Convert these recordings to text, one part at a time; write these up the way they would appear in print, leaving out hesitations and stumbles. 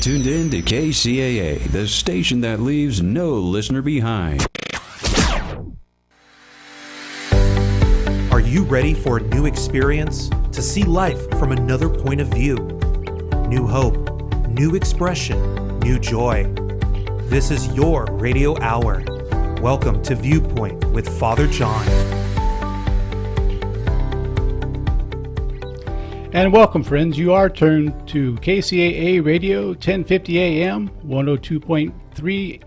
tuned in to KCAA, the station that leaves no listener behind. Are you ready for a new experience? To see life from another point of view? New hope, new expression, new joy. This is your radio hour. Welcome to Viewpoint with Father John. And welcome, friends. You are turned to KCAA Radio, 1050 AM, 102.3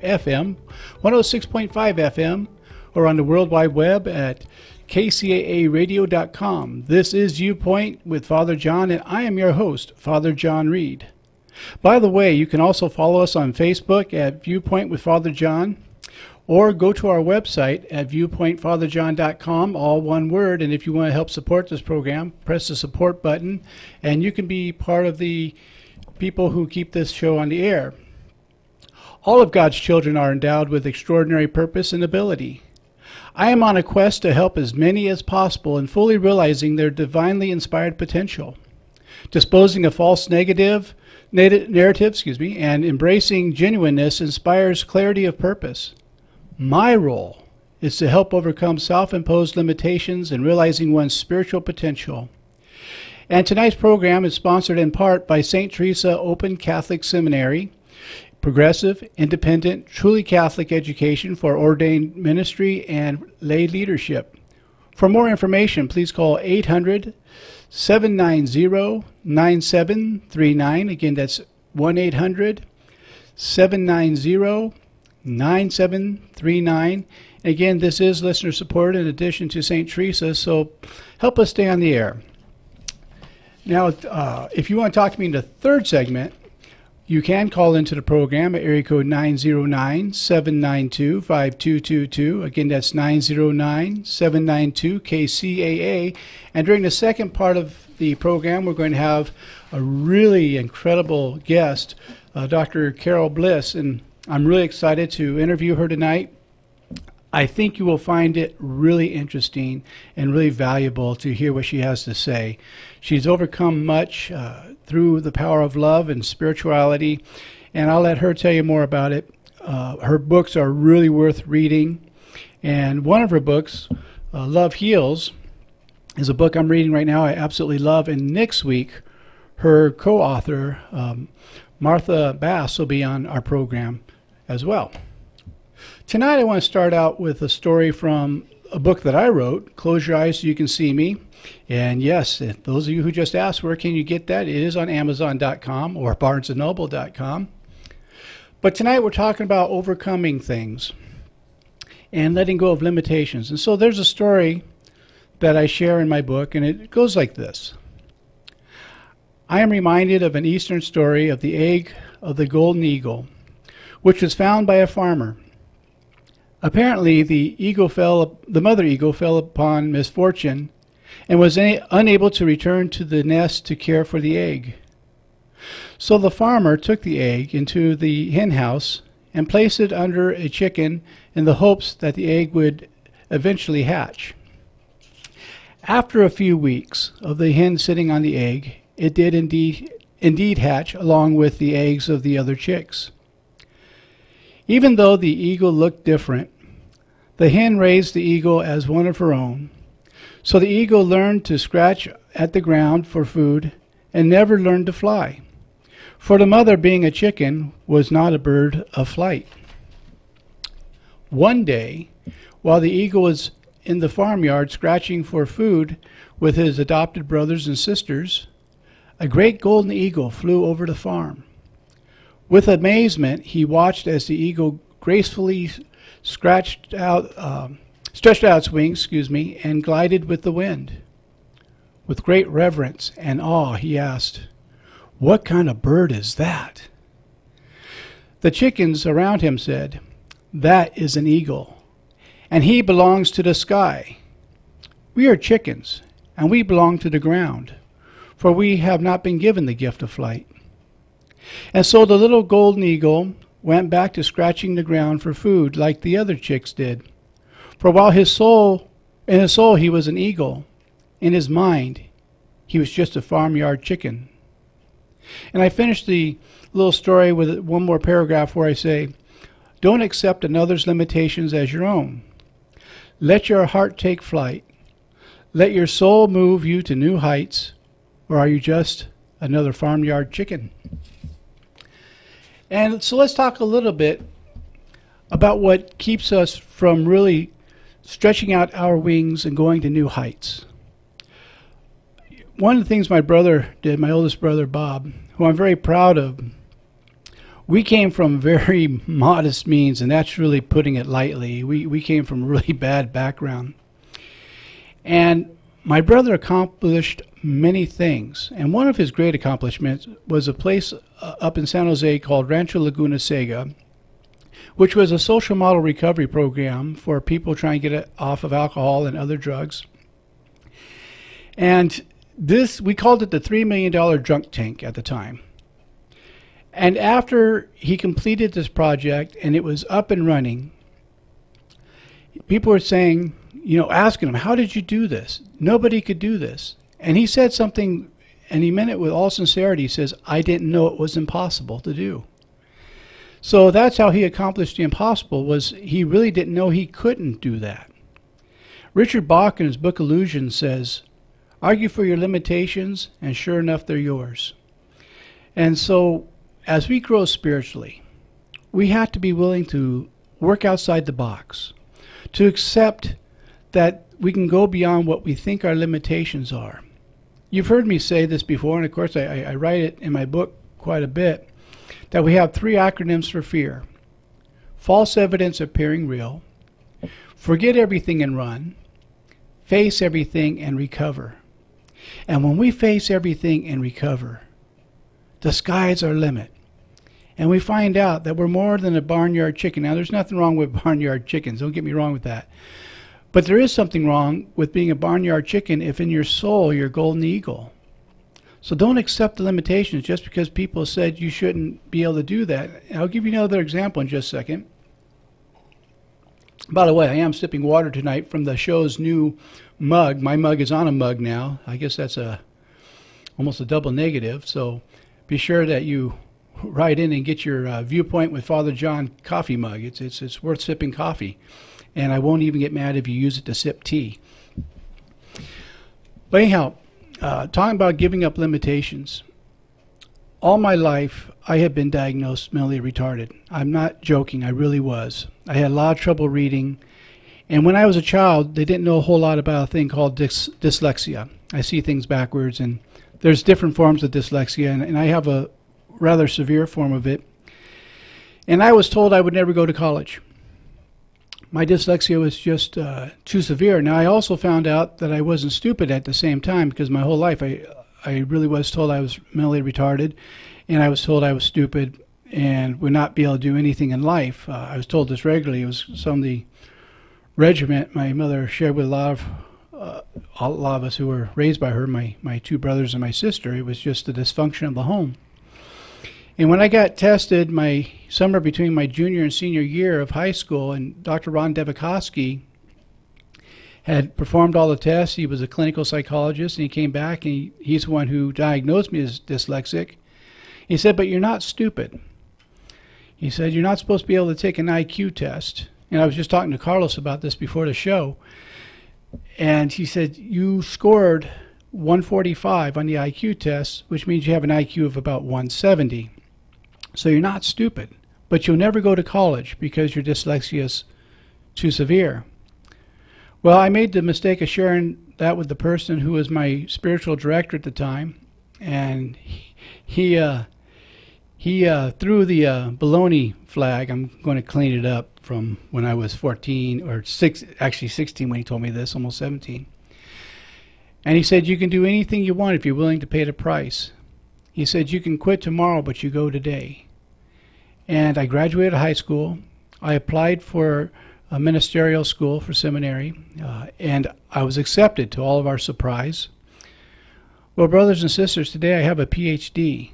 FM, 106.5 FM, or on the World Wide Web at kcaaradio.com. This is Viewpoint with Father John, and I am your host, Father John Reed. By the way, you can also follow us on Facebook at Viewpoint with Father John, or go to our website at viewpointfatherjohn.com, all one word. And if you want to help support this program, press the support button, and you can be part of the people who keep this show on the air. All of God's children are endowed with extraordinary purpose and ability. I am on a quest to help as many as possible in fully realizing their divinely inspired potential, disposing of false narrative, and embracing genuineness inspires clarity of purpose. My role is to help overcome self-imposed limitations in realizing one's spiritual potential. And tonight's program is sponsored in part by St. Teresa Open Catholic Seminary, progressive, independent, truly Catholic education for ordained ministry and lay leadership. For more information, please call 800-790-9739. Again, that's 1-800-790-9739. And again, this is listener support in addition to St. Teresa, so help us stay on the air. Now, if you want to talk to me in the third segment, you can call into the program at area code 909-792-5222. Again, that's 909-792-KCAA. And during the second part of the program, we're going to have a really incredible guest, Dr. Carol Bliss, and I'm really excited to interview her tonight. I think you will find it really interesting and really valuable to hear what she has to say. She's overcome much through the power of love and spirituality, and I'll let her tell you more about it. Her books are really worth reading, and one of her books, Love Heals, is a book I'm reading right now I absolutely love, and next week her co-author, Martha Bass, will be on our program as well. Tonight I want to start out with a story from a book that I wrote, Close Your Eyes So You Can See Me. And yes, those of you who just asked where can you get that, it is on Amazon.com or BarnesandNoble.com. But tonight we're talking about overcoming things and letting go of limitations. And so there's a story that I share in my book, and it goes like this. I am reminded of an Eastern story of the egg of the golden eagle, which was found by a farmer. Apparently, the mother eagle fell upon misfortune and was unable to return to the nest to care for the egg. So the farmer took the egg into the hen house and placed it under a chicken in the hopes that the egg would eventually hatch. After a few weeks of the hen sitting on the egg, it did indeed hatch along with the eggs of the other chicks. Even though the eagle looked different, the hen raised the eagle as one of her own. So the eagle learned to scratch at the ground for food and never learned to fly. For the mother, being a chicken, was not a bird of flight. One day, while the eagle was in the farmyard scratching for food with his adopted brothers and sisters, a great golden eagle flew over the farm. With amazement, he watched as the eagle gracefully stretched out its wings, and glided with the wind. With great reverence and awe, he asked, "What kind of bird is that?" The chickens around him said, "That is an eagle, and he belongs to the sky. We are chickens, and we belong to the ground, for we have not been given the gift of flight." And so the little golden eagle went back to scratching the ground for food like the other chicks did. For while in his soul he was an eagle, in his mind he was just a farmyard chicken. And I finished the little story with one more paragraph where I say, don't accept another's limitations as your own. Let your heart take flight. Let your soul move you to new heights, or are you just another farmyard chicken? And so let's talk a little bit about what keeps us from really stretching out our wings and going to new heights. One of the things my brother did, my oldest brother Bob, who I'm very proud of, we came from very modest means, and that's really putting it lightly. We came from a really bad background. And my brother accomplished many things, and one of his great accomplishments was a place up in San Jose called Rancho Laguna Sega, which was a social model recovery program for people trying to get off of alcohol and other drugs. And this, we called it the $3 million drunk tank at the time. And after he completed this project and it was up and running, people were saying, asking him, how did you do this? Nobody could do this. And he said something, and he meant it with all sincerity. He says, I didn't know it was impossible to do. So that's how he accomplished the impossible, was he really didn't know he couldn't do that. Richard Bach in his book Illusion says, argue for your limitations, and sure enough, they're yours. And so as we grow spiritually, we have to be willing to work outside the box, to accept that we can go beyond what we think our limitations are. You've heard me say this before, and of course I write it in my book quite a bit, that we have 3 acronyms for fear. False evidence appearing real, forget everything and run, face everything and recover. And when we face everything and recover, the sky's our limit. And we find out that we're more than a barnyard chicken. Now, there's nothing wrong with barnyard chickens. Don't get me wrong with that. But there is something wrong with being a barnyard chicken if in your soul you're a golden eagle. So don't accept the limitations just because people said you shouldn't be able to do that. And I'll give you another example in just a second. By the way, I am sipping water tonight from the show's new mug. My mug is on a mug now. I guess that's almost a double negative. So be sure that you write in and get your Viewpoint with Father John coffee mug. It's worth sipping coffee. And I won't even get mad if you use it to sip tea. But anyhow, talking about giving up limitations. All my life, I have been diagnosed mentally retarded. I'm not joking, I really was. I had a lot of trouble reading. And when I was a child, they didn't know a whole lot about a thing called dyslexia. I see things backwards, and there's different forms of dyslexia, and I have a rather severe form of it. And I was told I would never go to college. My dyslexia was just too severe. Now, I also found out that I wasn't stupid at the same time, because my whole life I really was told I was mentally retarded, and I was told I was stupid and would not be able to do anything in life. I was told this regularly. It was some of the regiment my mother shared with a lot of us who were raised by her, my 2 brothers and my sister. It was just the dysfunction of the home. And when I got tested my summer between my junior and senior year of high school, and Dr. Ron Devikoski had performed all the tests, he was a clinical psychologist, and he came back, and he's the one who diagnosed me as dyslexic. He said, but you're not stupid. He said, you're not supposed to be able to take an IQ test. And I was just talking to Carlos about this before the show. And he said, you scored 145 on the IQ test, which means you have an IQ of about 170. So you're not stupid, but you'll never go to college because your dyslexia is too severe. Well, I made the mistake of sharing that with the person who was my spiritual director at the time, and he threw the baloney flag. I'm going to clean it up from when I was 14 or 16 when he told me this, almost 17. And he said, you can do anything you want if you're willing to pay the price. He said, you can quit tomorrow, but you go today. And I graduated high school. I applied for a ministerial school for seminary, and I was accepted, to all of our surprise. Well, brothers and sisters, today I have a PhD.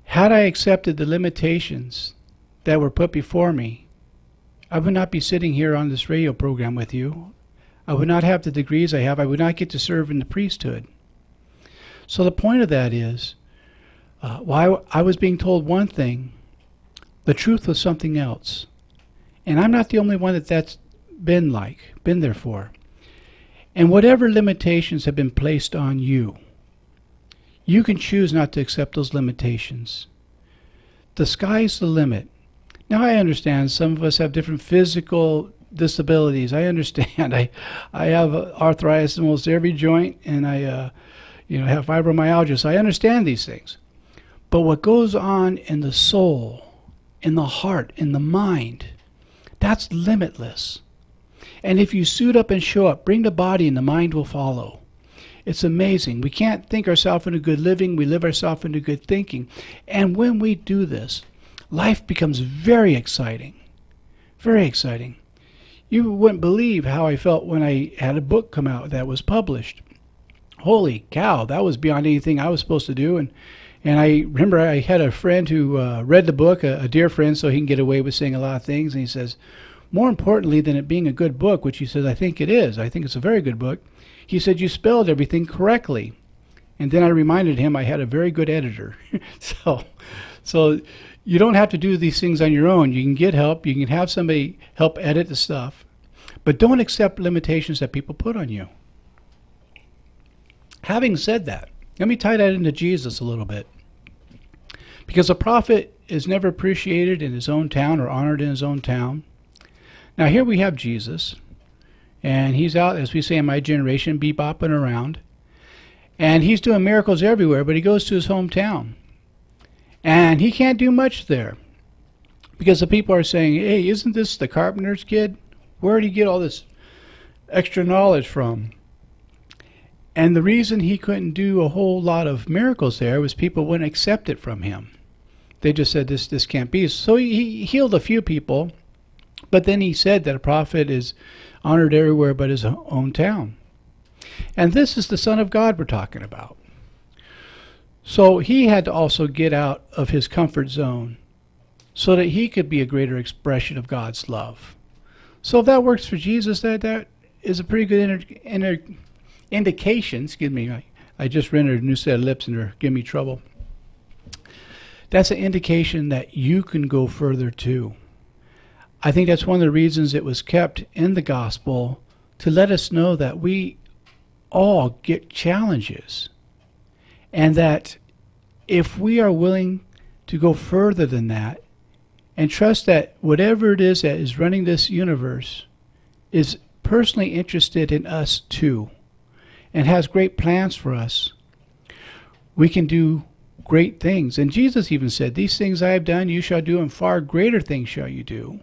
Had I accepted the limitations that were put before me, I would not be sitting here on this radio program with you. I would not have the degrees I have. I would not get to serve in the priesthood. So the point of that is, Well, I was being told one thing. The truth was something else. And I'm not the only one that's been there for. And whatever limitations have been placed on you, you can choose not to accept those limitations. The sky's the limit. Now I understand some of us have different physical disabilities. I understand. I have arthritis in almost every joint, and I have fibromyalgia. So I understand these things. But what goes on in the soul, in the heart, in the mind, that's limitless. And if you suit up and show up, bring the body and the mind will follow. It's amazing. We can't think ourselves into good living. We live ourselves into good thinking. And when we do this, life becomes very exciting. Very exciting. You wouldn't believe how I felt when I had a book come out that was published. Holy cow, that was beyond anything I was supposed to do. And I remember I had a friend who read the book, a dear friend, so he can get away with saying a lot of things. And he says, more importantly than it being a good book, which he says, I think it is. I think it's a very good book. He said, you spelled everything correctly. And then I reminded him I had a very good editor. So you don't have to do these things on your own. You can get help. You can have somebody help edit the stuff. But don't accept limitations that people put on you. Having said that, let me tie that into Jesus a little bit. Because a prophet is never appreciated in his own town or honored in his own town. Now here we have Jesus. And he's out, as we say in my generation, bebopping around. And he's doing miracles everywhere, but he goes to his hometown. And he can't do much there. Because the people are saying, hey, isn't this the carpenter's kid? Where did he get all this extra knowledge from? And the reason he couldn't do a whole lot of miracles there was people wouldn't accept it from him. They just said, this can't be. So he healed a few people. But then he said that a prophet is honored everywhere but his own town. And this is the Son of God we're talking about. So he had to also get out of his comfort zone so that he could be a greater expression of God's love. So if that works for Jesus, that is a pretty good indication. Excuse me, I just rendered a new set of lips and they're giving me trouble. That's an indication that you can go further too. I think that's one of the reasons it was kept in the gospel, to let us know that we all get challenges. And that if we are willing to go further than that and trust that whatever it is that is running this universe is personally interested in us too and has great plans for us, we can do great things. And Jesus even said, these things I have done, you shall do, and far greater things shall you do.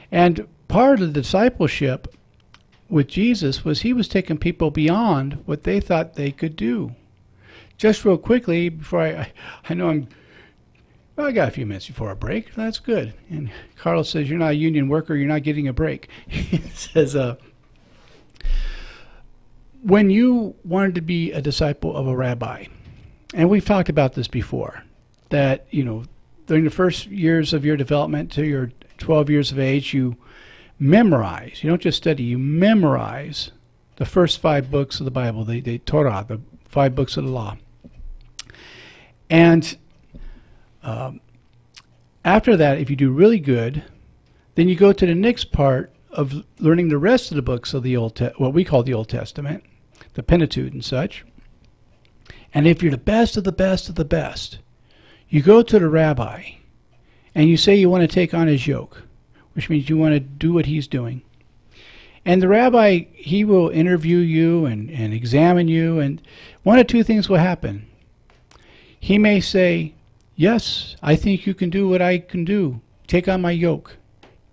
And part of the discipleship with Jesus was he was taking people beyond what they thought they could do. Just real quickly, before I know I got a few minutes before a break. That's good. And Carlos says, you're not a union worker, you're not getting a break. He says, when you wanted to be a disciple of a rabbi, and we've talked about this before, that, during the first years of your development to your 12 years of age, you memorize. You don't just study, you memorize the first 5 books of the Bible, the Torah, the 5 books of the law. And after that, if you do really good, then you go to the next part of learning the rest of the books of the what we call the Old Testament, the Pentateuch and such. And if you're the best of the best of the best, you go to the rabbi and you say you want to take on his yoke, which means you want to do what he's doing. And the rabbi, he will interview you and examine you, and one of two things will happen. He may say, yes, I think you can do what I can do. Take on my yoke.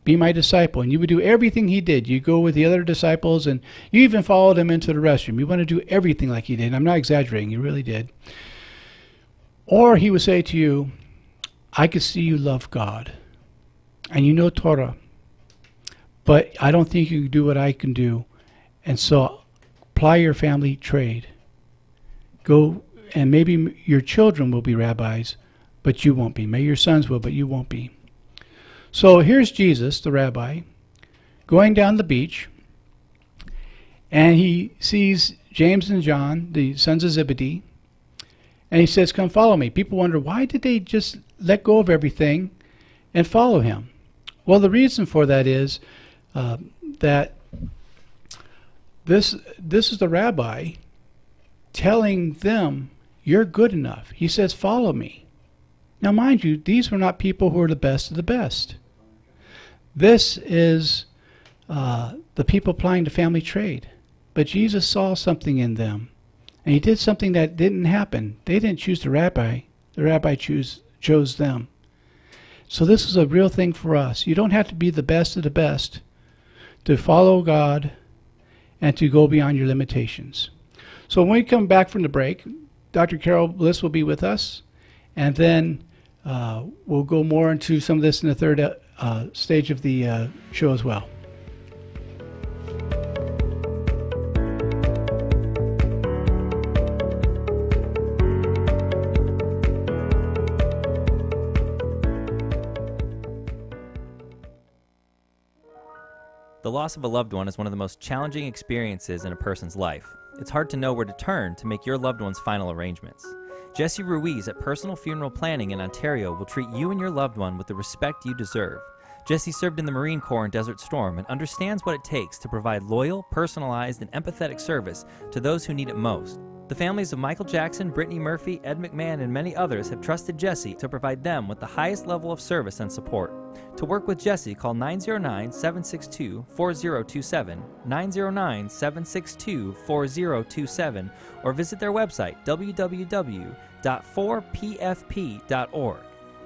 Be my disciple. And you would do everything he did. You go with the other disciples, and you even followed him into the restroom. You want to do everything like he did. I'm not exaggerating. You really did. Or he would say to you, I could see you love God, and you know Torah, but I don't think you can do what I can do, and so apply your family trade. Go, and maybe your children will be rabbis, but you won't be. Maybe your sons will, but you won't be. So here's Jesus, the rabbi, going down the beach, and he sees James and John, the sons of Zebedee, And he says, come follow me. People wonder, why did they just let go of everything and follow him? Well, the reason for that is that this is the rabbi telling them, you're good enough. He says, follow me. Now, mind you, these were not people who are the best of the best. This is the people applying to family trade. But Jesus saw something in them. And he did something that didn't happen. They didn't choose the rabbi. The rabbi chose them. So this is a real thing for us. You don't have to be the best of the best to follow God and to go beyond your limitations. So when we come back from the break, Dr. Carol Bliss will be with us. And then we'll go more into some of this in the third stage of the show as well. The loss of a loved one is one of the most challenging experiences in a person's life. It's hard to know where to turn to make your loved one's final arrangements. Jesse Ruiz at Personal Funeral Planning in Ontario will treat you and your loved one with the respect you deserve. Jesse served in the Marine Corps in Desert Storm and understands what it takes to provide loyal, personalized, and empathetic service to those who need it most. The families of Michael Jackson, Brittany Murphy, Ed McMahon, and many others have trusted Jesse to provide them with the highest level of service and support. To work with Jesse, call 909-762-4027, 909-762-4027, or visit their website, www.4pfp.org.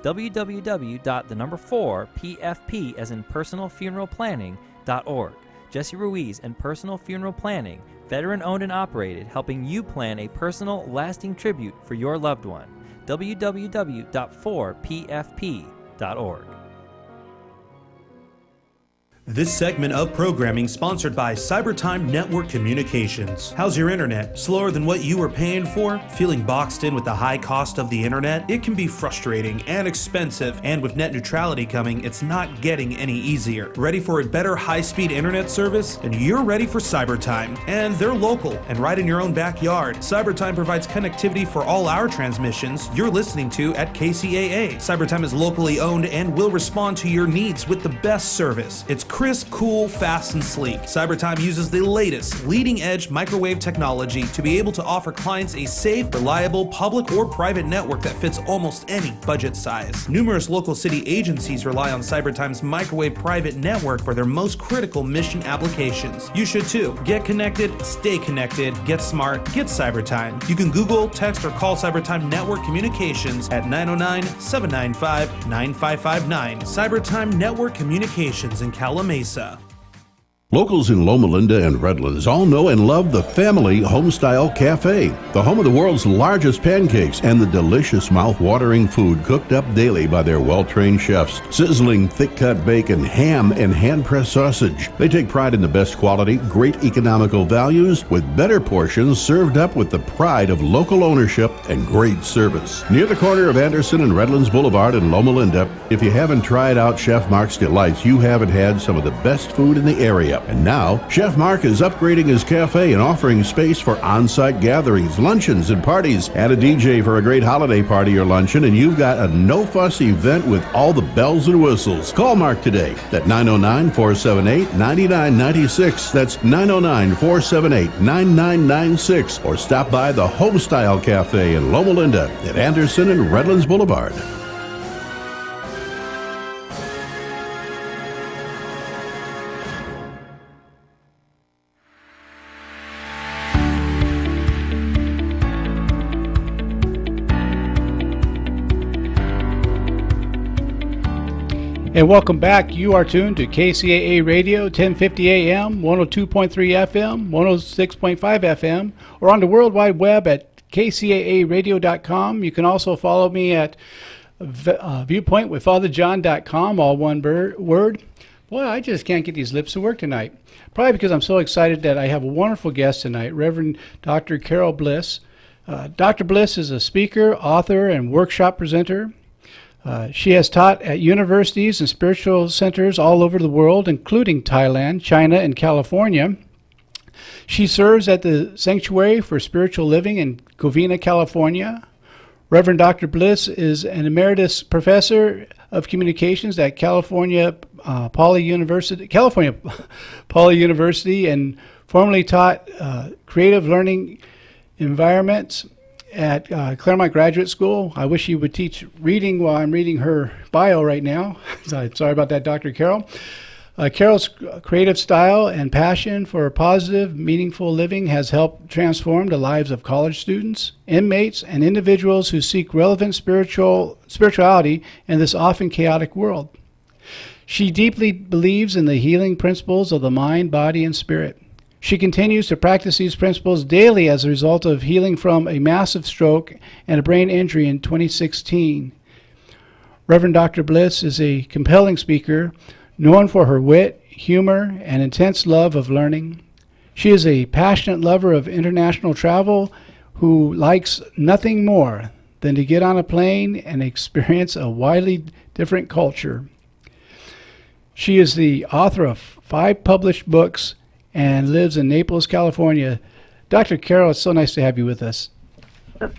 www.4pfp as in personalfuneralplanning.org. Jesse Ruiz and Personal Funeral Planning, veteran-owned and operated, helping you plan a personal, lasting tribute for your loved one. www.4pfp.org. This segment of programming sponsored by Cybertime Network Communications. How's your internet? Slower than what you were paying for? Feeling boxed in with the high cost of the internet? It can be frustrating and expensive, and with net neutrality coming, it's not getting any easier. Ready for a better high-speed internet service? Then you're ready for Cybertime. And they're local and right in your own backyard. Cybertime provides connectivity for all our transmissions you're listening to at KCAA. Cybertime is locally owned and will respond to your needs with the best service. It's crisp, cool, fast, and sleek. Cybertime uses the latest, leading-edge microwave technology to be able to offer clients a safe, reliable, public or private network that fits almost any budget size. Numerous local city agencies rely on Cybertime's microwave private network for their most critical mission applications. You should too. Get connected, stay connected, get smart, get Cybertime. You can Google, text, or call Cybertime Network Communications at 909-795-9559. Cybertime Network Communications in Calamasa. Locals in Loma Linda and Redlands all know and love the Family Homestyle Cafe, the home of the world's largest pancakes and the delicious mouth-watering food cooked up daily by their well-trained chefs. Sizzling thick-cut bacon, ham, and hand-pressed sausage. They take pride in the best quality, great economical values, with better portions served up with the pride of local ownership and great service. Near the corner of Anderson and Redlands Boulevard in Loma Linda, if you haven't tried out Chef Mark's Delights, you haven't had some of the best food in the area. And now, Chef Mark is upgrading his cafe and offering space for on-site gatherings, luncheons, and parties. Add a DJ for a great holiday party or luncheon, and you've got a no-fuss event with all the bells and whistles. Call Mark today at 909-478-9996. That's 909-478-9996. Or stop by the Homestyle Cafe in Loma Linda at Anderson and Redlands Boulevard. And welcome back. You are tuned to KCAA Radio, 1050 AM, 102.3 FM, 106.5 FM, or on the World Wide Web at kcaaradio.com. You can also follow me at Viewpoint with FatherJohn.com, all one word. Boy, I just can't get these lips to work tonight. Probably because I'm so excited that I have a wonderful guest tonight, Reverend Dr. Carol Bliss. Dr. Bliss is a speaker, author, and workshop presenter. She has taught at universities and spiritual centers all over the world, including Thailand, China, and California. She serves at the Sanctuary for Spiritual Living in Covina, California. Reverend Dr. Bliss is an emeritus professor of communications at California Poly University, and formerly taught creative learning environments at Claremont Graduate School. I wish he would teach reading while I'm reading her bio right now. Sorry about that, Dr. Carol. Carol's creative style and passion for positive, meaningful living has helped transform the lives of college students, inmates, and individuals who seek relevant spirituality in this often chaotic world. She deeply believes in the healing principles of the mind, body, and spirit. She continues to practice these principles daily as a result of healing from a massive stroke and a brain injury in 2016. Reverend Dr. Bliss is a compelling speaker, known for her wit, humor, and intense love of learning. She is a passionate lover of international travel who likes nothing more than to get on a plane and experience a widely different culture. She is the author of 5 published books and lives in Naples, California. Dr. Carol, it's so nice to have you with us.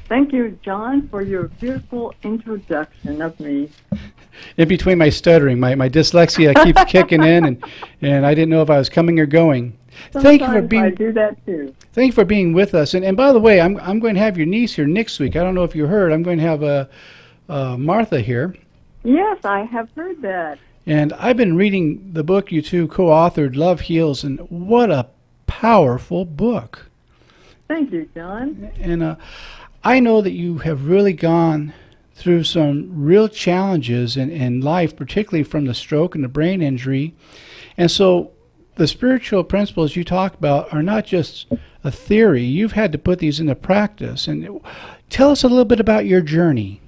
Thank you, John, for your beautiful introduction of me. In between my stuttering, my dyslexia keeps kicking in, and I didn't know if I was coming or going. Sometimes I do that too. Thank you for being with us. And by the way, I'm going to have your niece here next week. I don't know if you heard. I'm going to have Martha here. Yes, I have heard that. And I've been reading the book you two co-authored, Love Heals, and what a powerful book. Thank you, John. And I know that you have really gone through some real challenges in life, particularly from the stroke and the brain injury. And so the spiritual principles you talk about are not just a theory. You've had to put these into practice. And tell us a little bit about your journey.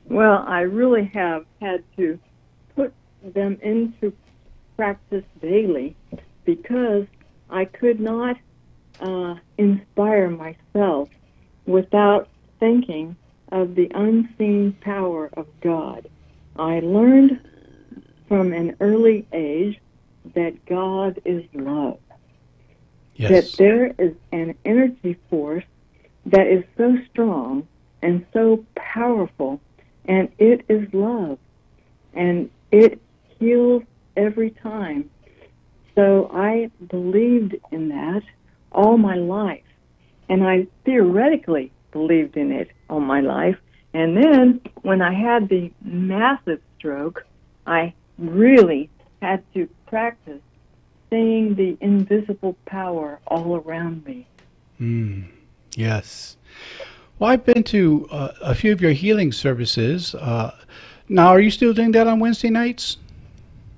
Well, I really have had to put them into practice daily because I could not inspire myself without thinking of the unseen power of God. I learned from an early age that God is love. Yes. That there is an energy force that is so strong and so powerful, and it is love. And it heals every time. So I believed in that all my life. And I theoretically believed in it all my life. And then when I had the massive stroke, I really had to practice seeing the invisible power all around me. Yes. Well, I've been to a few of your healing services. Now, are you still doing that on Wednesday nights?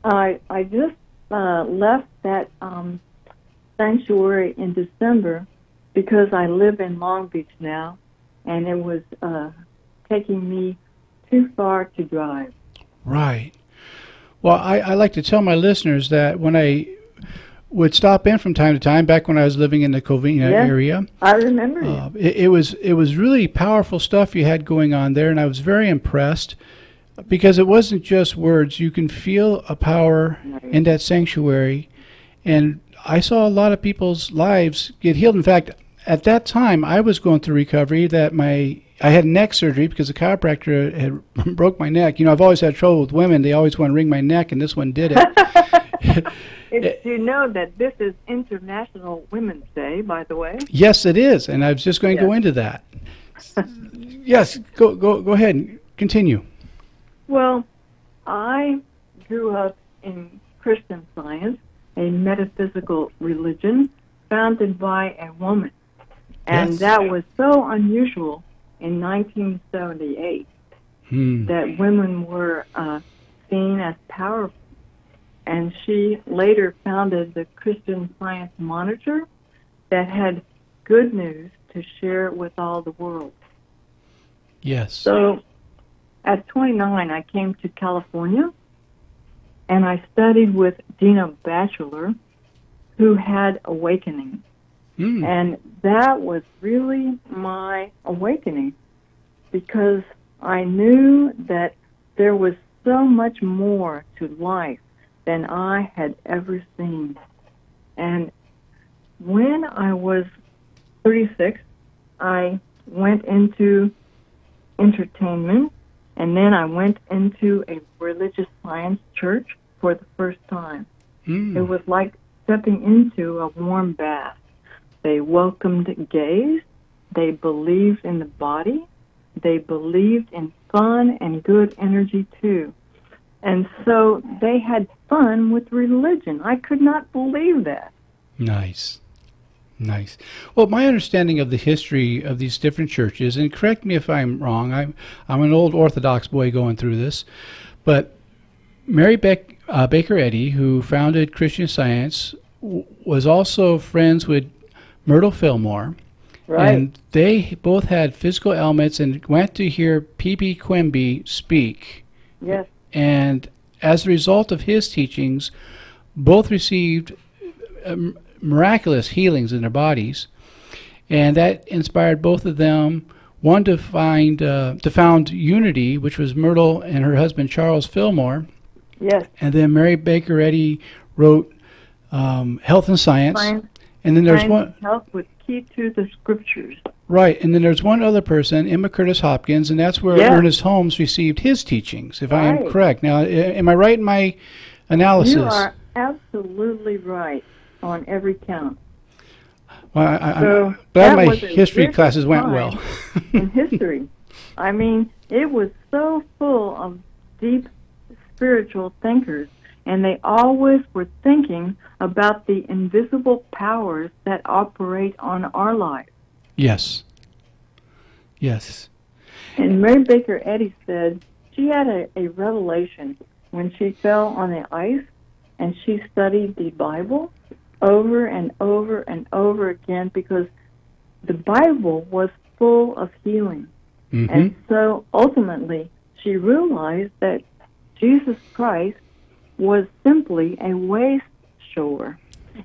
I just left that sanctuary in December because I live in Long Beach now, and it was taking me too far to drive. Right. Well, I like to tell my listeners that when I would stop in from time to time, back when I was living in the Covina area. I remember you. It was really powerful stuff you had going on there, and I was very impressed because it wasn't just words. You can feel a power in that sanctuary, and I saw a lot of people's lives get healed. In fact, at that time, I was going through recovery. I had neck surgery because the chiropractor had broke my neck. You know, I've always had trouble with women. They always want to wring my neck, and this one did it. You know that this is International Women's Day, by the way. Yes, it is, and I was just going to go into that. Yes, go ahead and continue. Well, I grew up in Christian Science, a metaphysical religion founded by a woman. And that was so unusual in 1978 that women were seen as powerful. And she later founded the Christian Science Monitor that had good news to share with all the world. Yes. So at 29, I came to California, and I studied with Dina Batchelor, who had awakening. And that was really my awakening because I knew that there was so much more to life than I had ever seen. And when I was 36, I went into entertainment, and then I went into a religious science church for the first time. It was like stepping into a warm bath. They welcomed gays. They believed in the body. They believed in fun and good energy, too. And so they had fun with religion. I could not believe that. Nice. Nice. Well, my understanding of the history of these different churches, and correct me if I'm wrong, I'm an old Orthodox boy going through this, but Mary Baker Eddy, who founded Christian Science, was also friends with Myrtle Fillmore. Right. And they both had physical ailments and went to hear P.B. Quimby speak. Yes. And as a result of his teachings, both received miraculous healings in their bodies, and that inspired both of them, one to found Unity, which was Myrtle and her husband Charles Fillmore. Yes. And then Mary Baker Eddy wrote Health and Science. And then there's one Health with Key to the Scriptures. Right, and then there's one other person, Emma Curtis Hopkins, and that's where Ernest Holmes received his teachings, if I am correct. Now, am I right in my analysis? You are absolutely right on every count. Well, I'm glad my history classes went well. In history. I mean, it was so full of deep spiritual thinkers, and they always were thinking about the invisible powers that operate on our lives. Yes. Yes. And Mary Baker Eddy said she had a revelation when she fell on the ice and she studied the Bible over and over and over again because the Bible was full of healing. Mm-hmm. And so ultimately she realized that Jesus Christ was simply a waste shore,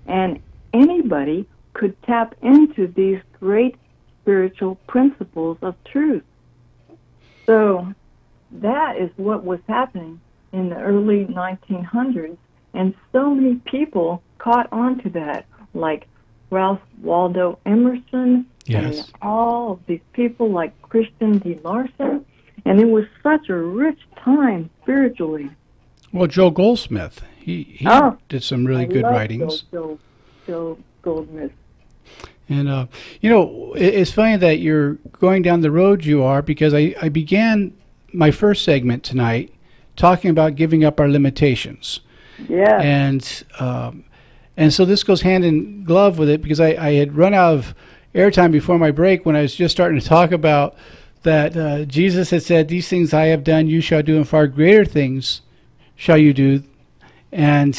and anybody could tap into these great spiritual principles of truth. So that is what was happening in the early 1900s, and so many people caught on to that, like Ralph Waldo Emerson, and all of these people like Christian D. Larson, and it was such a rich time spiritually. Well, Joe Goldsmith, he did some really good writings. Joe Goldsmith. And, it's funny that you're going down the road you are, because I began my first segment tonight talking about giving up our limitations. Yeah. And so this goes hand in glove with it, because I had run out of airtime before my break when I was just starting to talk about that Jesus had said, "These things I have done, you shall do, and far greater things shall you do." And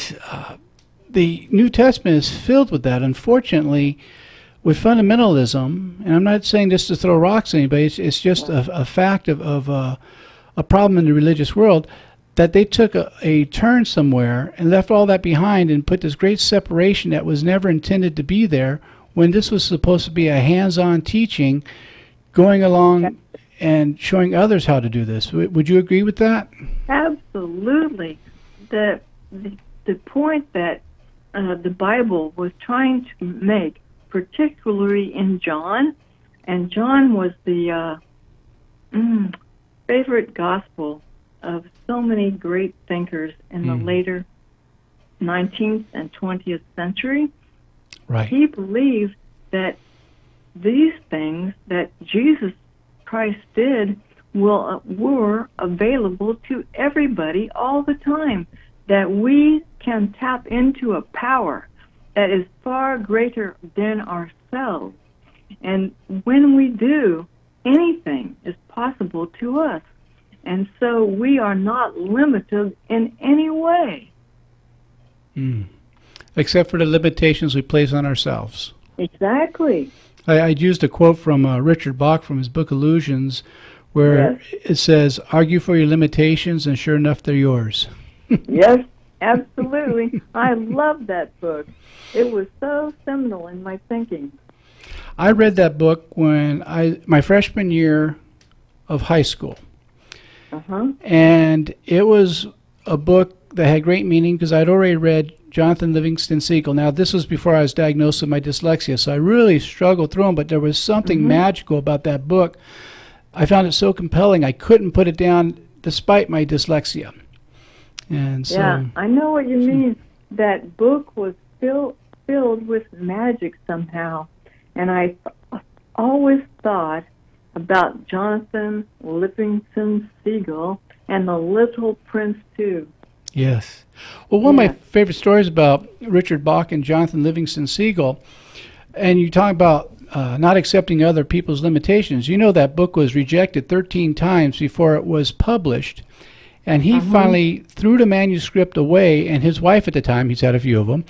the New Testament is filled with that. Unfortunately, with fundamentalism, and I'm not saying this to throw rocks at anybody, it's just a fact of a problem in the religious world, that they took a turn somewhere and left all that behind and put this great separation that was never intended to be there, when this was supposed to be a hands-on teaching, going along and showing others how to do this. Would you agree with that? Absolutely. The point that the Bible was trying to make, particularly in John, and John was the favorite gospel of so many great thinkers in the later 19th and 20th century. Right. He believed that these things that Jesus Christ did were available to everybody all the time, that we can tap into a power that is far greater than ourselves. And when we do, anything is possible to us. And so we are not limited in any way. Except for the limitations we place on ourselves. Exactly. I used a quote from Richard Bach from his book Illusions, where it says, "Argue for your limitations, and sure enough, they're yours." Yes, absolutely. I love that book. It was so seminal in my thinking. I read that book when my freshman year of high school. And it was a book that had great meaning, because I'd already read Jonathan Livingston Segal. Now, this was before I was diagnosed with my dyslexia, so I really struggled through them, but there was something magical about that book. I found it so compelling I couldn't put it down despite my dyslexia. And so, yeah, I know what you mean. That book was filled with magic somehow. And I always thought about Jonathan Livingston Seagull and the Little Prince, too. yes. Well, one of my favorite stories about Richard Bach and Jonathan Livingston Seagull, and you talk about not accepting other people's limitations. You know that book was rejected 13 times before it was published. And he finally threw the manuscript away, and his wife at the time, he's had a few of them,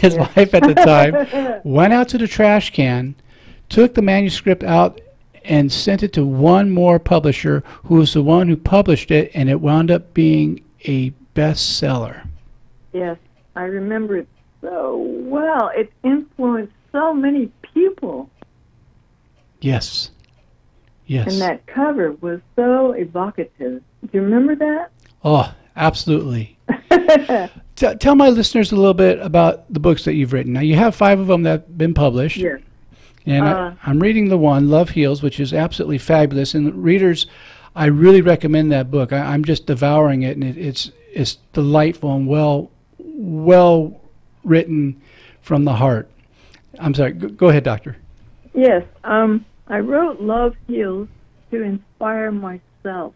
his wife at the time went out to the trash can, took the manuscript out, and sent it to one more publisher who was the one who published it, and it wound up being a bestseller. Yes, I remember it so well. It influenced so many people. Yes. Yes. And that cover was so evocative. Do you remember that? Oh, absolutely. Tell my listeners a little bit about the books that you've written. Now, you have 5 of them that have been published. Yes. And I'm reading the one, Love Heals, which is absolutely fabulous. And readers, I really recommend that book. I'm just devouring it, and it's delightful and well written from the heart. I'm sorry. Go ahead, Doctor. Yes. I wrote Love Heals to inspire myself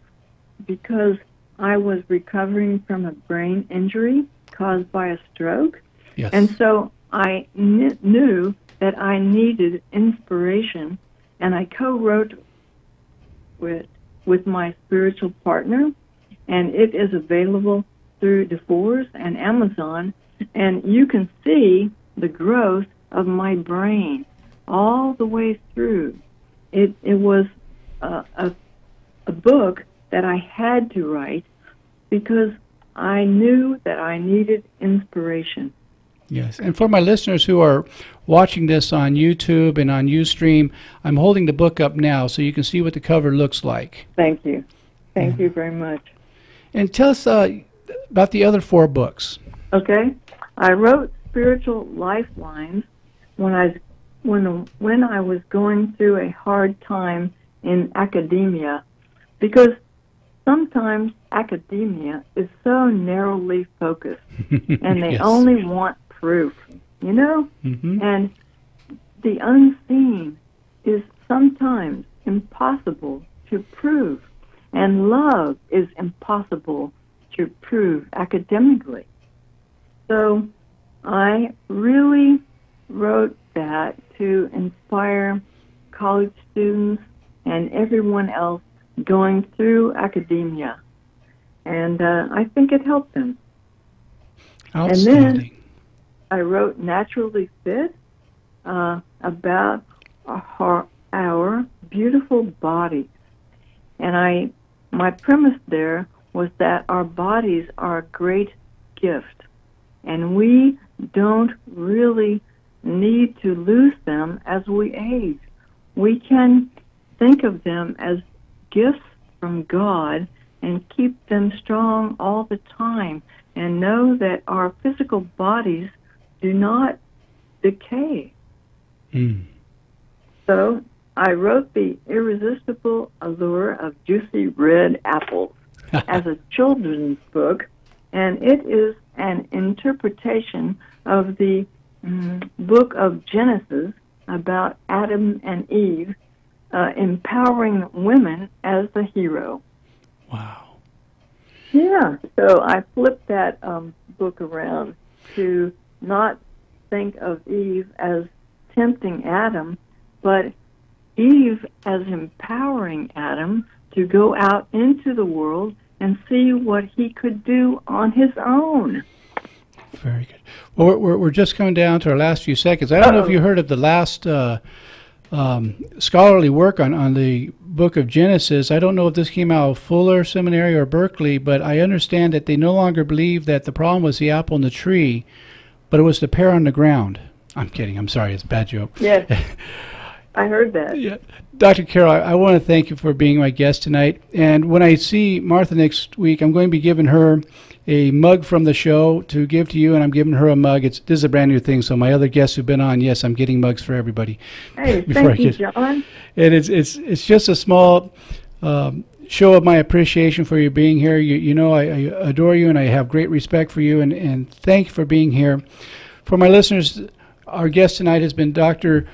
because I was recovering from a brain injury caused by a stroke. Yes. And so I knew that I needed inspiration, and I co-wrote with my spiritual partner, and it is available through DeForce and Amazon, and you can see the growth of my brain all the way through. It was a book that I had to write because I knew that I needed inspiration. Yes, and for my listeners who are watching this on YouTube and on Ustream, I'm holding the book up now so you can see what the cover looks like. Thank you. Thank you very much. And tell us about the other 4 books. Okay. I wrote Spiritual Lifelines when I was going through a hard time in academia, because sometimes academia is so narrowly focused and they Yes. only want proof, you know? Mm-hmm. And the unseen is sometimes impossible to prove, and love is impossible to prove academically. So I really wrote that to inspire college students and everyone else going through academia. And I think it helped them. Outstanding. And then I wrote Naturally Fit about our beautiful bodies. And my premise there was that our bodies are a great gift, and we don't really need to lose them as we age. We can think of them as gifts from God and keep them strong all the time, and know that our physical bodies do not decay. Mm. So I wrote The Irresistible Allure of Juicy Red Apples as a children's book, and it is an interpretation of the book of Genesis about Adam and Eve, empowering women as the hero. Wow. Yeah, so I flipped that book around to not think of Eve as tempting Adam, but Eve as empowering Adam to go out into the world and see what he could do on his own. Very good. Well, we're just coming down to our last few seconds. I don't know if you heard of the last scholarly work on the book of Genesis. I don't know if this came out of Fuller Seminary or Berkeley, but I understand that they no longer believe that the problem was the apple in the tree, but it was the pear on the ground. I'm kidding. I'm sorry. It's a bad joke. Yes, I heard that. Yeah. Dr. Carol, I want to thank you for being my guest tonight. And when I see Martha next week, I'm going to be giving her a mug from the show to give to you, and I'm giving her a mug. This is a brand new thing, so my other guests who've been on, yes, I'm getting mugs for everybody. Hey, thank you, John. And it's just a small show of my appreciation for you being here. You know I adore you, and I have great respect for you, and thank you for being here. For my listeners, our guest tonight has been Dr.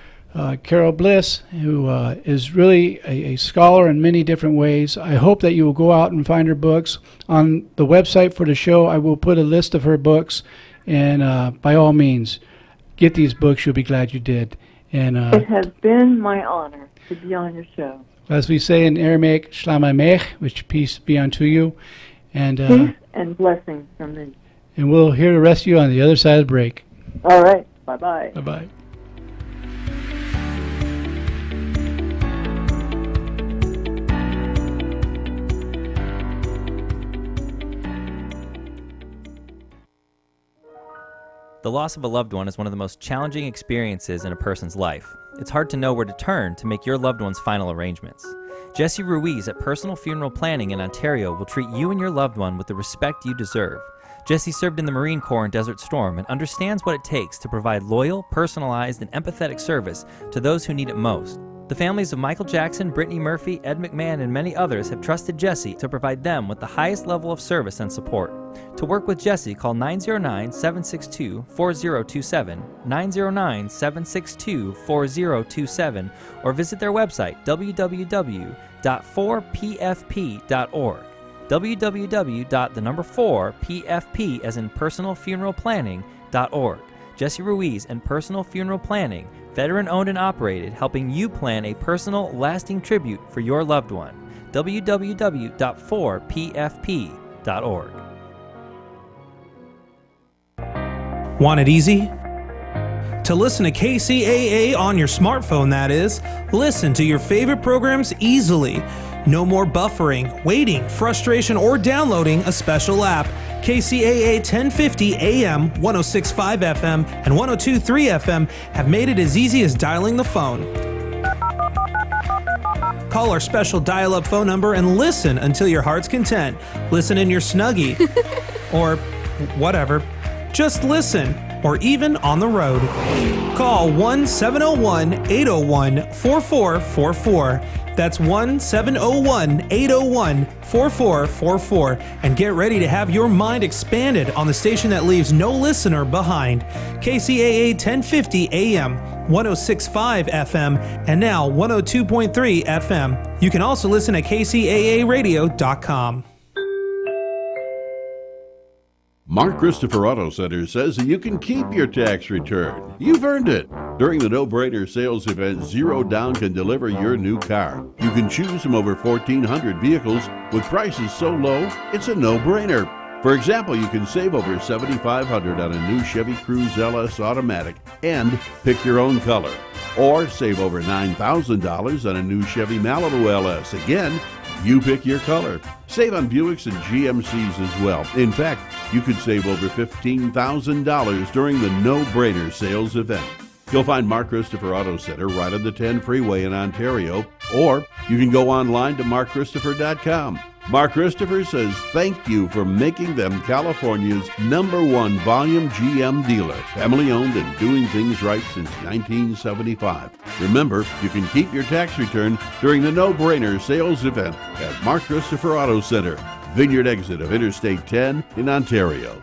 Carol Bliss, who is really a scholar in many different ways. I hope that you will go out and find her books. On the website for the show, I will put a list of her books, and by all means, get these books. You'll be glad you did. And it has been my honor to be on your show. As we say in Aramaic, Shalom Aleich, which peace be unto you. And peace and blessings from me. And we'll hear the rest of you on the other side of the break. All right. Bye-bye. Bye-bye. The loss of a loved one is one of the most challenging experiences in a person's life. It's hard to know where to turn to make your loved one's final arrangements. Jesse Ruiz at Personal Funeral Planning in Ontario will treat you and your loved one with the respect you deserve. Jesse served in the Marine Corps in Desert Storm and understands what it takes to provide loyal, personalized, and empathetic service to those who need it most. The families of Michael Jackson, Brittany Murphy, Ed McMahon, and many others have trusted Jesse to provide them with the highest level of service and support. To work with Jesse, call 909-762-4027, 909-762-4027, or visit their website, www.4pfp.org. www.4pfp as in personalfuneralplanning.org. Jesse Ruiz and Personal Funeral Planning, veteran-owned and operated, helping you plan a personal, lasting tribute for your loved one. www.4pfp.org. Want it easy? To listen to KCAA on your smartphone, that is, listen to your favorite programs easily. No more buffering, waiting, frustration, or downloading a special app. KCAA 1050 AM, 106.5 FM, and 102.3 FM have made it as easy as dialing the phone. Call our special dial-up phone number and listen until your heart's content. Listen in your Snuggie. Or whatever. Just listen, or even on the road. Call 1-701-801-4444. That's 1-701-801-4444, and get ready to have your mind expanded on the station that leaves no listener behind. KCAA 1050 AM, 106.5 FM, and now 102.3 FM. You can also listen at kcaaradio.com. Mark Christopher Auto Center says that you can keep your tax return. You've earned it. During the no-brainer sales event, Zero Down can deliver your new car. You can choose from over 1,400 vehicles with prices so low, it's a no-brainer. For example, you can save over $7,500 on a new Chevy Cruze LS Automatic and pick your own color. Or save over $9,000 on a new Chevy Malibu LS. Again, you pick your color. Save on Buicks and GMCs as well. In fact, you could save over $15,000 during the no-brainer sales event. You'll find Mark Christopher Auto Center right on the 10 freeway in Ontario, or you can go online to markchristopher.com. Mark Christopher says thank you for making them California's #1 volume GM dealer, family-owned and doing things right since 1975. Remember, you can keep your tax return during the no-brainer sales event at Mark Christopher Auto Center, Vineyard exit of Interstate 10 in Ontario.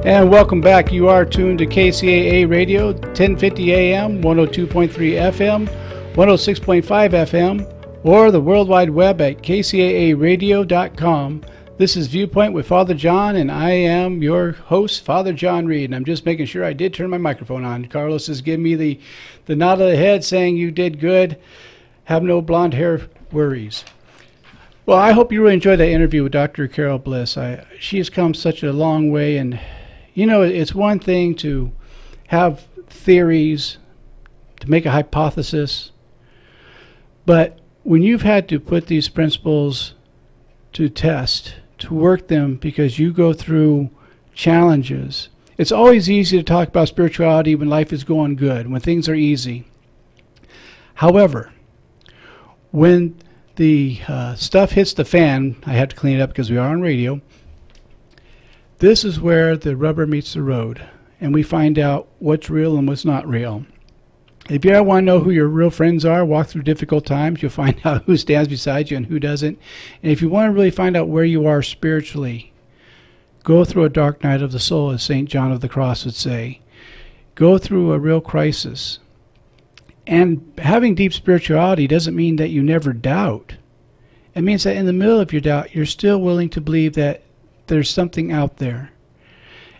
And welcome back. You are tuned to KCAA Radio, 1050 AM, 102.3 FM, 106.5 FM, or the World Wide Web at kcaaradio.com. This is Viewpoint with Father John, and I am your host, Father John Reed. And I'm just making sure I did turn my microphone on. Carlos is giving me the nod of the head saying you did good. Have no blonde hair worries. Well, I hope you really enjoyed that interview with Dr. Carol Bliss. She has come such a long way, and you know, it's one thing to have theories, to make a hypothesis, but when you've had to put these principles to test, to work them because you go through challenges, it's always easy to talk about spirituality when life is going good, when things are easy. However, when the stuff hits the fan, I have to clean it up because we are on radio, this is where the rubber meets the road, and we find out what's real and what's not real. If you ever want to know who your real friends are, walk through difficult times, you'll find out who stands beside you and who doesn't. And if you want to really find out where you are spiritually, go through a dark night of the soul, as St. John of the Cross would say. Go through a real crisis. And having deep spirituality doesn't mean that you never doubt. It means that in the middle of your doubt, you're still willing to believe that there's something out there.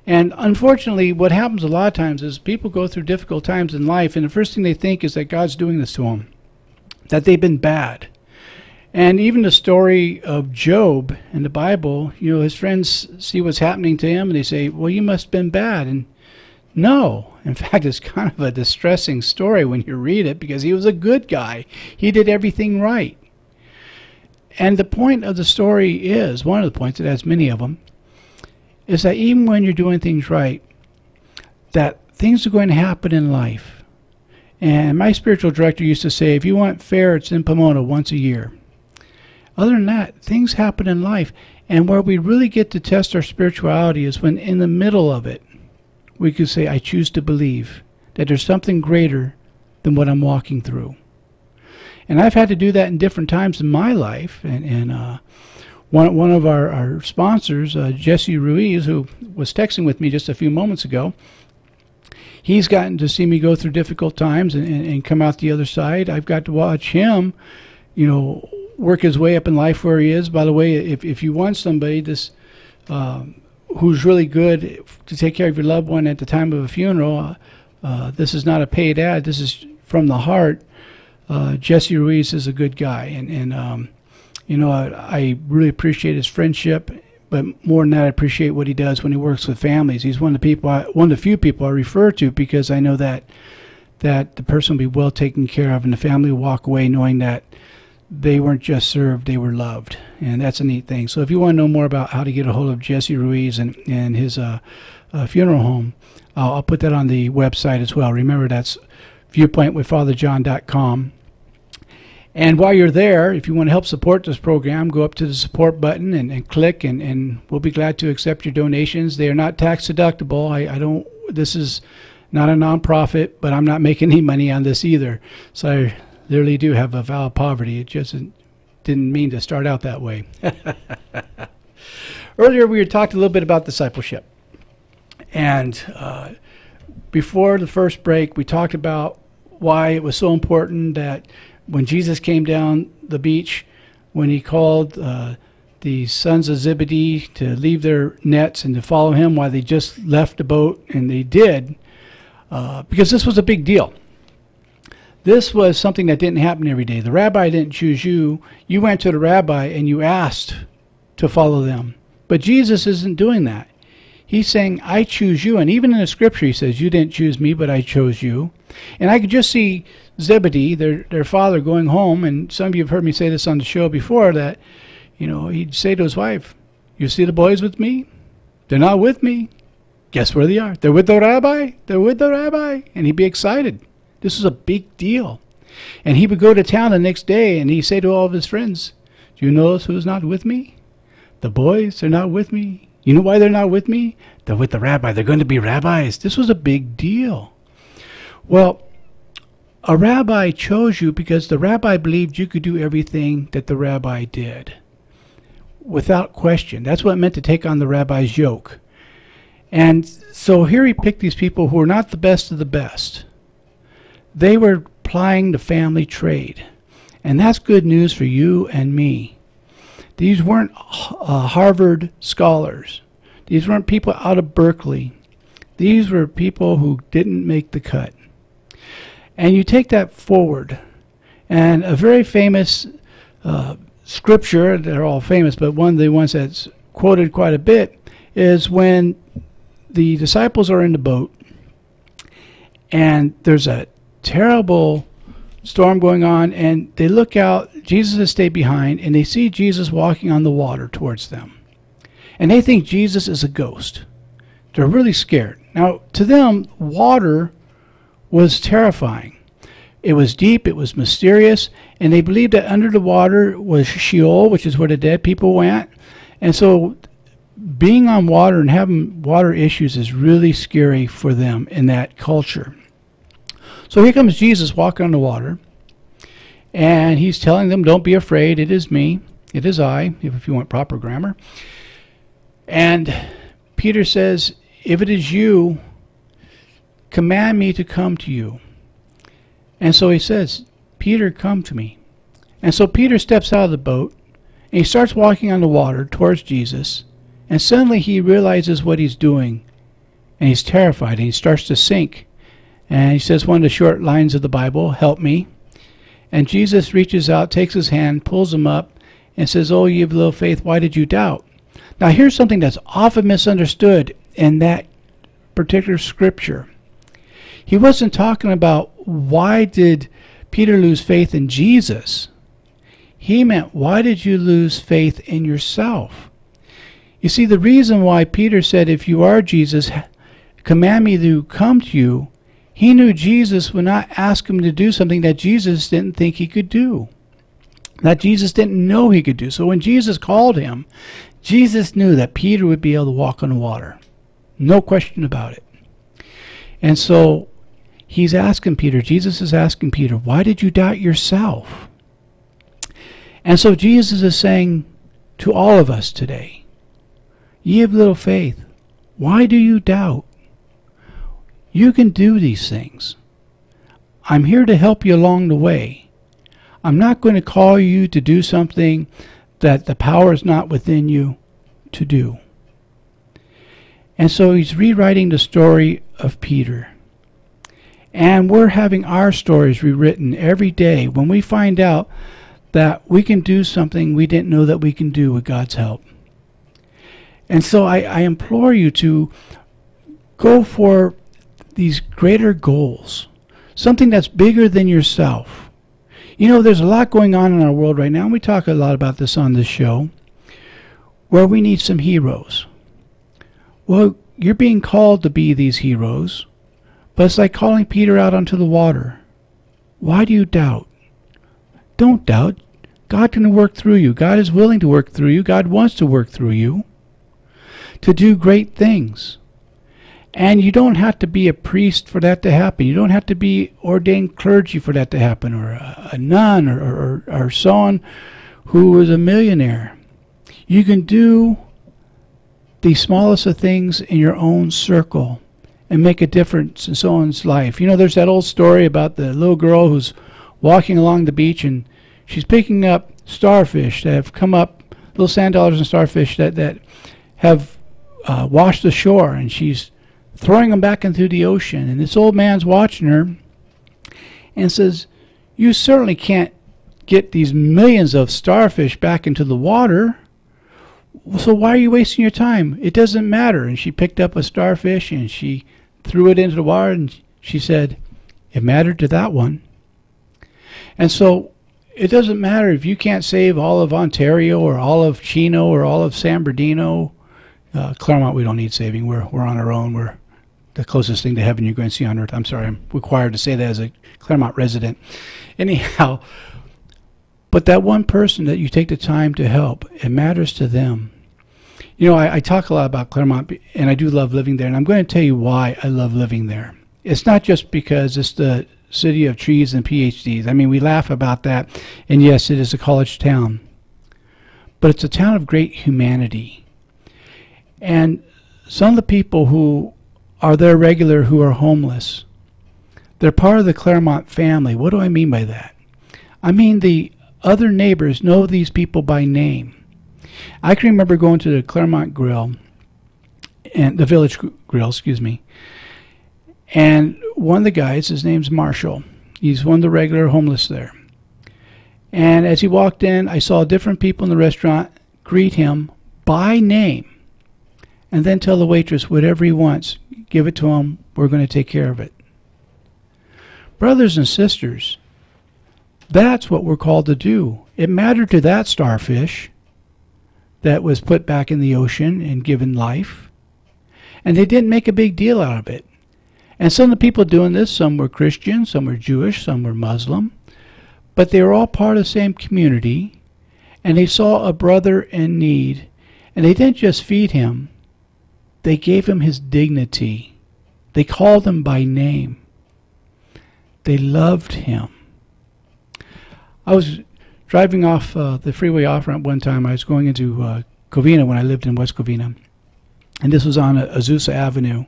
And unfortunately, what happens a lot of times is people go through difficult times in life, and the first thing they think is that God's doing this to them, that they've been bad. And even the story of Job in the Bible, his friends see what's happening to him, and they say, well, you must have been bad. And no. In fact, it's kind of a distressing story when you read it, because he was a good guy. He did everything right. And the point of the story is, one of the points, it has many of them, is that even when you're doing things right, that things are going to happen in life. And my spiritual director used to say, if you want fair, it's in Pomona once a year. Other than that, things happen in life. And where we really get to test our spirituality is when in the middle of it, we could say, I choose to believe that there's something greater than what I'm walking through. And I've had to do that in different times in my life. And one of our sponsors, Jesse Ruiz, who was texting with me just a few moments ago, he's gotten to see me go through difficult times and come out the other side. I've got to watch him, work his way up in life where he is. By the way, if you want somebody who's really good to take care of your loved one at the time of a funeral, this is not a paid ad. This is from the heart. Jesse Ruiz is a good guy, and I really appreciate his friendship, but more than that, I appreciate what he does when he works with families. He's one of the few people I refer to, because I know that the person will be well taken care of, and the family will walk away knowing that they weren't just served, they were loved. And that's a neat thing. So if you want to know more about how to get a hold of Jesse Ruiz and his funeral home, I'll put that on the website as well. Remember, that's viewpointwithfatherjohn.com. And while you're there, if you want to help support this program, go up to the support button and click, and we'll be glad to accept your donations. They are not tax deductible. This is not a nonprofit, but I'm not making any money on this either. So I literally do have a vow of poverty. It just didn't mean to start out that way. Earlier, we had talked a little bit about discipleship. And before the first break, we talked about why it was so important that when Jesus came down the beach, when he called the sons of Zebedee to leave their nets and to follow him, while they just left the boat, and they did, because this was a big deal. This was something that didn't happen every day. The rabbi didn't choose you. You went to the rabbi and you asked to follow them. But Jesus isn't doing that. He's saying, I choose you. And even in the scripture, he says, you didn't choose me, but I chose you. And I could just see Zebedee, their father, going home. And some of you have heard me say this on the show before, that, he'd say to his wife, you see the boys with me? They're not with me. Guess where they are? They're with the rabbi. They're with the rabbi. And he'd be excited. This was a big deal. And he would go to town the next day, and he'd say to all of his friends, do you notice who's not with me? The boys, they're not with me. You know why they're not with me? They're with the rabbi. They're going to be rabbis. This was a big deal. Well, a rabbi chose you because the rabbi believed you could do everything that the rabbi did, without question. That's what it meant to take on the rabbi's yoke. And so here he picked these people who were not the best of the best. They were plying the family trade. And that's good news for you and me. These weren't Harvard scholars. These weren't people out of Berkeley. These were people who didn't make the cut. And you take that forward. And a very famous scripture, they're all famous, but one of the ones that's quoted quite a bit is when the disciples are in the boat and there's a terrible storm going on, and they look out. Jesus has stayed behind, and they see Jesus walking on the water towards them. And they think Jesus is a ghost. They're really scared. Now, to them, water was terrifying. It was deep, it was mysterious, and they believed that under the water was Sheol, which is where the dead people went. And so being on water and having water issues is really scary for them in that culture. So here comes Jesus walking on the water, and he's telling them, don't be afraid, it is me, it is I, if you want proper grammar. And Peter says, if it is you, command me to come to you. And so he says, Peter, come to me. And so Peter steps out of the boat, and he starts walking on the water towards Jesus, and suddenly he realizes what he's doing, and he's terrified, and he starts to sink. And he says one of the short lines of the Bible, help me. And Jesus reaches out, takes his hand, pulls him up, and says, oh, you have little faith, why did you doubt? Now here's something that's often misunderstood in that particular scripture. He wasn't talking about why did Peter lose faith in Jesus. He meant, why did you lose faith in yourself? You see, the reason why Peter said, if you are Jesus, command me to come to you, he knew Jesus would not ask him to do something that Jesus didn't think he could do, that Jesus didn't know he could do. So when Jesus called him, Jesus knew that Peter would be able to walk on the water. No question about it. And so he's asking Peter, Jesus is asking Peter, why did you doubt yourself? And so Jesus is saying to all of us today, ye have little faith, why do you doubt? You can do these things. I'm here to help you along the way. I'm not going to call you to do something that the power is not within you to do. And so he's rewriting the story of Peter. And we're having our stories rewritten every day when we find out that we can do something we didn't know that we can do with God's help. And so I implore you to go for these greater goals, something that's bigger than yourself. You know, there's a lot going on in our world right now, and we talk a lot about this on this show, where we need some heroes. Well, you're being called to be these heroes, but it's like calling Peter out onto the water. Why do you doubt? Don't doubt. God can work through you. God is willing to work through you. God wants to work through you to do great things. And you don't have to be a priest for that to happen. You don't have to be ordained clergy for that to happen, or a nun, or someone who is a millionaire. You can do the smallest of things in your own circle and make a difference in someone's life. You know, there's that old story about the little girl who's walking along the beach, and she's picking up starfish that have come up, little sand dollars and starfish that have washed the shore, and she's throwing them back into the ocean. And this old man's watching her and says, you certainly can't get these millions of starfish back into the water, so why are you wasting your time? It doesn't matter. And she picked up a starfish and she threw it into the water, and she said, it mattered to that one. And so it doesn't matter if you can't save all of Ontario or all of Chino or all of San Bernardino. Claremont, we don't need saving. We're on our own. We're the closest thing to heaven you're going to see on earth. I'm sorry, I'm required to say that as a Claremont resident. Anyhow, but that one person that you take the time to help, it matters to them. You know, I talk a lot about Claremont, and I do love living there, and I'm going to tell you why I love living there. It's not just because it's the city of trees and PhDs. I mean, we laugh about that, and yes, it is a college town. But it's a town of great humanity. And some of the people who are there regular who are homeless, they're part of the Claremont family. What do I mean by that? I mean the other neighbors know these people by name. I can remember going to the Claremont Grill, and the Village Grill, excuse me, and one of the guys, his name's Marshall. He's one of the regular homeless there. And as he walked in, I saw different people in the restaurant greet him by name and then tell the waitress whatever he wants, give it to him, we're going to take care of it. Brothers and sisters, that's what we're called to do. It mattered to that starfish that was put back in the ocean and given life, and they didn't make a big deal out of it. And some of the people doing this, some were Christian, some were Jewish, some were Muslim, but they were all part of the same community, and they saw a brother in need, And they didn't just feed him. They gave him his dignity. They called him by name. They loved him. I was driving off the freeway off-ramp one time. I was going into Covina when I lived in West Covina. And this was on Azusa Avenue.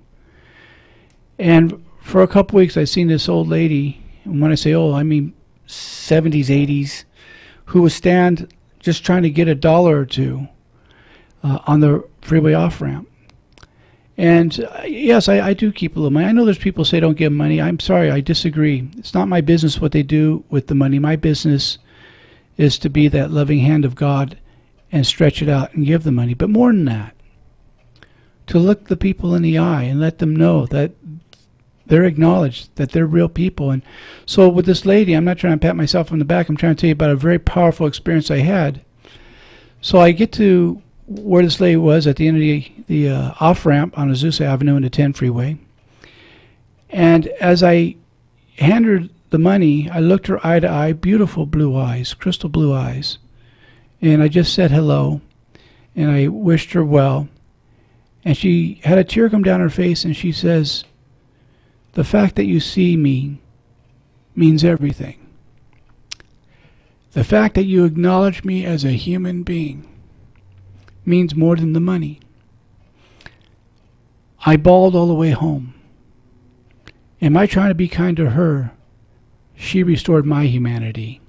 And for a couple weeks, I'd seen this old lady, and when I say old, I mean 70s, 80s, who would stand just trying to get $1 or $2 on the freeway off-ramp. And yes, I do keep a little money. I know there's people say don't give money. I'm sorry, I disagree. It's not my business what they do with the money. My business is to be that loving hand of God and stretch it out and give the money. But more than that, to look the people in the eye and let them know that they're acknowledged, that they're real people. And so with this lady, I'm not trying to pat myself on the back. I'm trying to tell you about a very powerful experience I had. So I get to where this lady was at the end of the off-ramp on Azusa Avenue and the 10 freeway. And as I handed her the money, I looked her eye to eye, beautiful blue eyes, crystal blue eyes. And I just said hello, and I wished her well. And she had a tear come down her face, and she says, "The fact that you see me means everything. The fact that you acknowledge me as a human being means more than the money." I bawled all the way home. Am I trying to be kind to her? She restored my humanity.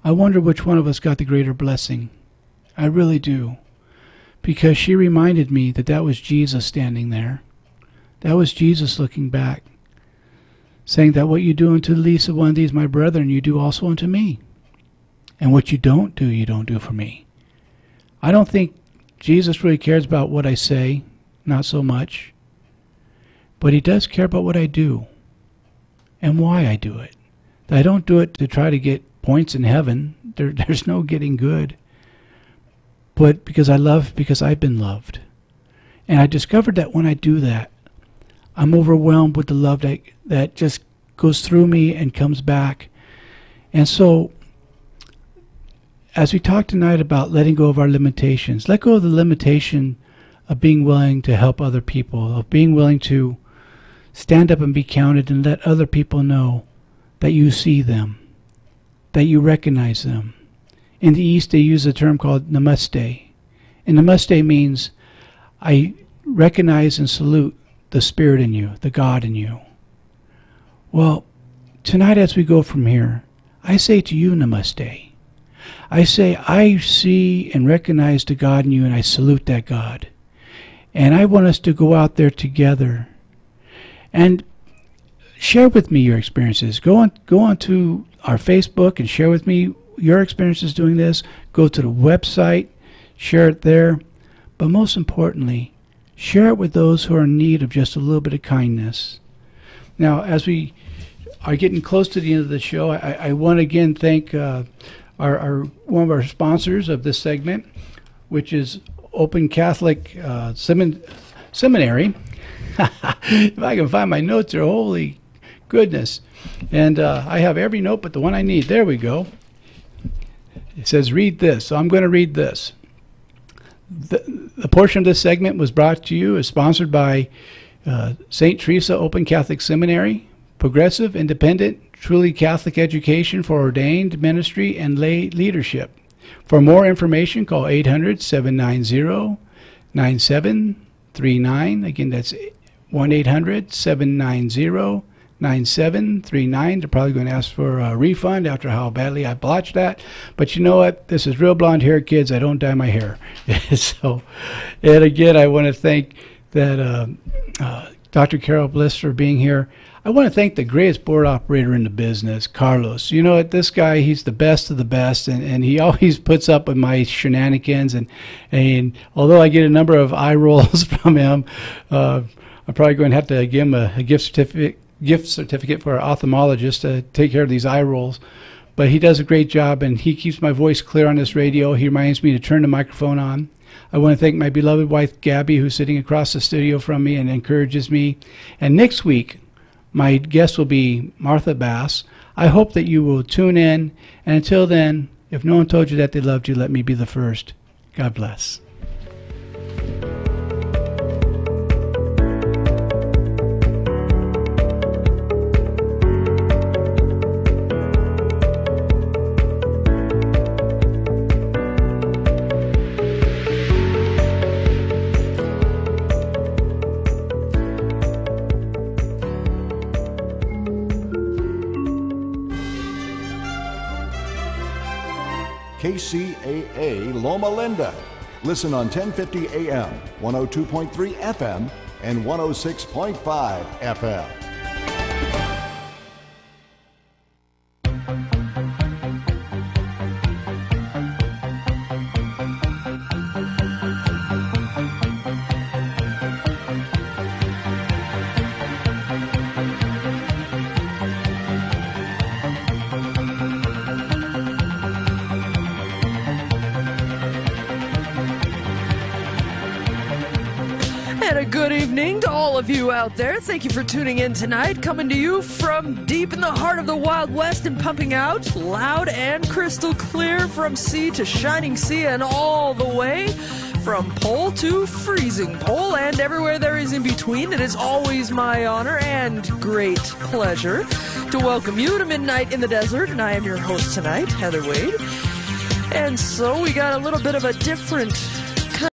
I wonder which one of us got the greater blessing. I really do. Because she reminded me that that was Jesus standing there. That was Jesus looking back, saying that what you do unto the least of one of these, my brethren, you do also unto me. And what you don't do for me. I don't think Jesus really cares about what I say, not so much. But he does care about what I do and why I do it. I don't do it to try to get points in heaven. There's no getting good. But because I love, because I've been loved. And I discovered that when I do that, I'm overwhelmed with the love that just goes through me and comes back. And so, as we talk tonight about letting go of our limitations, let go of the limitation of being willing to help other people, of being willing to stand up and be counted and let other people know that you see them, that you recognize them. In the East, they use a term called namaste. And namaste means I recognize and salute the Spirit in you, the God in you. Well, tonight as we go from here, I say to you namaste. I say I see and recognize the God in you, and I salute that God. And I want us to go out there together and share with me your experiences. Go on to our Facebook and share with me your experiences doing this. Go to the website, share it there. But most importantly, share it with those who are in need of just a little bit of kindness. Now, as we are getting close to the end of the show, I want to again thank one of our sponsors of this segment, which is Open Catholic Seminary. If I can find my notes there, holy goodness. And I have every note but the one I need. There we go. It says read this, so I'm going to read this. The portion of this segment was brought to you, is sponsored by St. Teresa Open Catholic Seminary, progressive, independent, truly Catholic education for ordained ministry and lay leadership. For more information, call 800-790-9739. Again, that's 1-800-790-9739. They're probably going to ask for a refund after how badly I botched that. But you know what? This is real blonde hair, kids. I don't dye my hair. So, and again, I want to thank that Dr. Carol Bliss for being here. I want to thank the greatest board operator in the business, Carlos. You know what? This guy, he's the best of the best, and he always puts up with my shenanigans. And although I get a number of eye rolls from him, I'm probably going to have to give him a gift certificate for our ophthalmologist to take care of these eye rolls. But he does a great job, and he keeps my voice clear on this radio. He reminds me to turn the microphone on. I want to thank my beloved wife, Gabby, who's sitting across the studio from me and encourages me. And next week, my guest will be Martha Bass. I hope that you will tune in. And until then, if no one told you that they loved you, let me be the first. God bless. KCAA Loma Linda. Listen on 1050 AM, 102.3 FM, and 106.5 FM. Good evening to all of you out there. Thank you for tuning in tonight. Coming to you from deep in the heart of the Wild West and pumping out loud and crystal clear from sea to shining sea and all the way from pole to freezing pole and everywhere there is in between. It is always my honor and great pleasure to welcome you to Midnight in the Desert, and I am your host tonight, Heather Wade. And so we got a little bit of a different